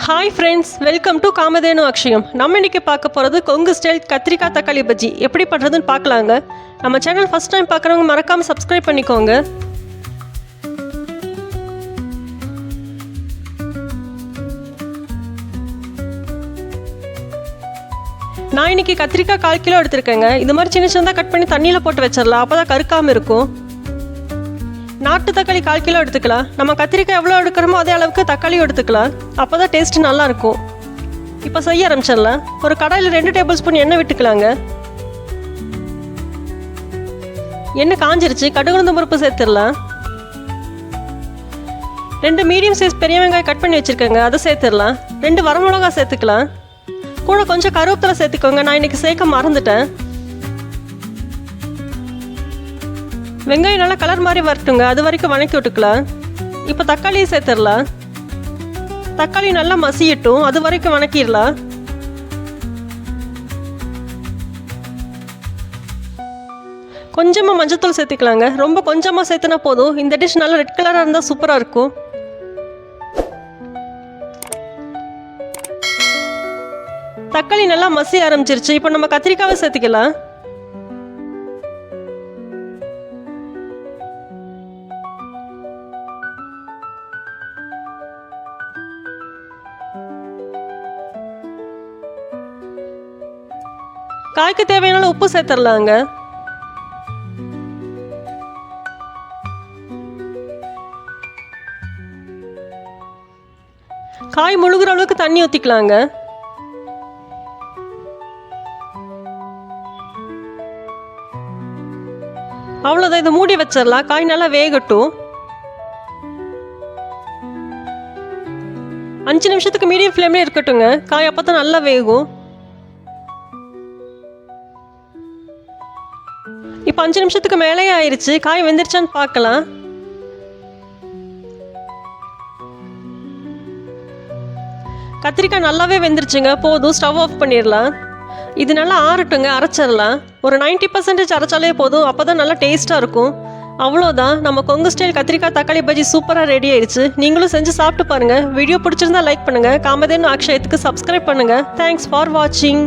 Hi friends, welcome to Kamadhenu Akshayam. நம்ம இன்றைக்கி பார்க்க போகிறது கொங்கு ஸ்டைல் கத்திரிக்காய் தக்காளி பஜ்ஜி எப்படி பண்ணுறதுன்னு பார்க்கலாங்க. நம்ம சேனல் ஃபஸ்ட் டைம் பார்க்குறவங்க மறக்காமல் சப்ஸ்கிரைப் பண்ணிக்கோங்க. நான் இன்றைக்கி கத்திரிக்காய் 1/4 கிலோ எடுத்திருக்கேங்க. இது மாதிரி சின்ன சின்னதாக கட் பண்ணி தண்ணியில் போட்டு வச்சிடலாம், அப்போ தான் கருக்காமல் இருக்கும். நாட்டு தக்காளி 1/4 கிலோ எடுத்துக்கலாம். நம்ம கத்திரிக்காய் எவ்வளோ எடுக்கிறோமோ அதே அளவுக்கு தக்காளியும் எடுத்துக்கலாம், அப்போ தான் டேஸ்ட்டு நல்லாயிருக்கும். இப்போ செய்ய ஆரம்பிச்சிடலாம். ஒரு கடாயில் 2 டேபிள் ஸ்பூன் எண்ணெய் விட்டுக்கலாங்க. எண்ணெய் காஞ்சிருச்சு, கடுகு உளுந்தம் பருப்பு சேர்த்துடலாம். 2 மீடியம் சைஸ் பெரிய வெங்காயம் கட் பண்ணி வச்சுருக்கேங்க, அதை சேர்த்துடலாம். 2 வரமிளகா சேர்த்துக்கலாம். கூட கொஞ்சம் கருவேப்பிலை சேர்த்துக்கோங்க, நான் இன்றைக்கி சேர்க்க மறந்துட்டேன். வெங்காயம் நல்லா கலர் மாதிரி வரட்டுங்க, அது வரைக்கும் வணக்கி விட்டுக்கலாம். இப்போ தக்காளியை சேர்த்துடலாம். தக்காளி நல்லா மசியட்டும், அது வரைக்கும் வணக்கிடலாம். கொஞ்சமாக மஞ்சத்தூள் சேர்த்துக்கலாங்க, ரொம்ப கொஞ்சமாக சேர்த்துனா போதும். இந்த டிஷ் நல்லா ரெட் கலராக இருந்தால் சூப்பராக இருக்கும். தக்காளி நல்லா மசிய ஆரம்பிச்சிருச்சு. இப்போ நம்ம கத்திரிக்காவை சேர்த்துக்கலாம். காய்க்கு தேவையான உப்பு சேர்த்துடலாங்க. காய் முழுகிற அளவுக்கு தண்ணி ஊற்றிக்கலாங்க. அவ்வளோதான், இதை மூடி வச்சிடலாம். காய் நல்லா வேகட்டும். 5 நிமிஷத்துக்கு மீடியம் ஃப்ளேம்லேயே இருக்கட்டுங்க. காய் அப்போ தான் நல்லா வேகும். இப்போ 5 நிமிஷத்துக்கு மேலே ஆயிடுச்சு. காய் வெந்துருச்சான்னு பார்க்கலாம். கத்திரிக்காய் நல்லாவே வெந்துருச்சுங்க, போதும். ஸ்டவ் ஆஃப் பண்ணிடலாம். இது நல்லா ஆறட்டுங்க, அரைச்சிடலாம். ஒரு 90% அரைச்சாலே போதும், அப்போ தான் நல்லா டேஸ்ட்டாக இருக்கும். அவ்வளோதான், நம்ம கொங்கு ஸ்டைல் கத்திரிக்காய் தக்காளி பஜ்ஜி சூப்பராக ரெடி ஆயிடுச்சு. நீங்களும் செஞ்சு சாப்பிட்டு பாருங்கள். வீடியோ பிடிச்சிருந்தா லைக் பண்ணுங்கள். காமதேனு அக்ஷயத்துக்கு சப்ஸ்கிரைப் பண்ணுங்கள். தேங்க்ஸ் ஃபார் வாட்சிங்.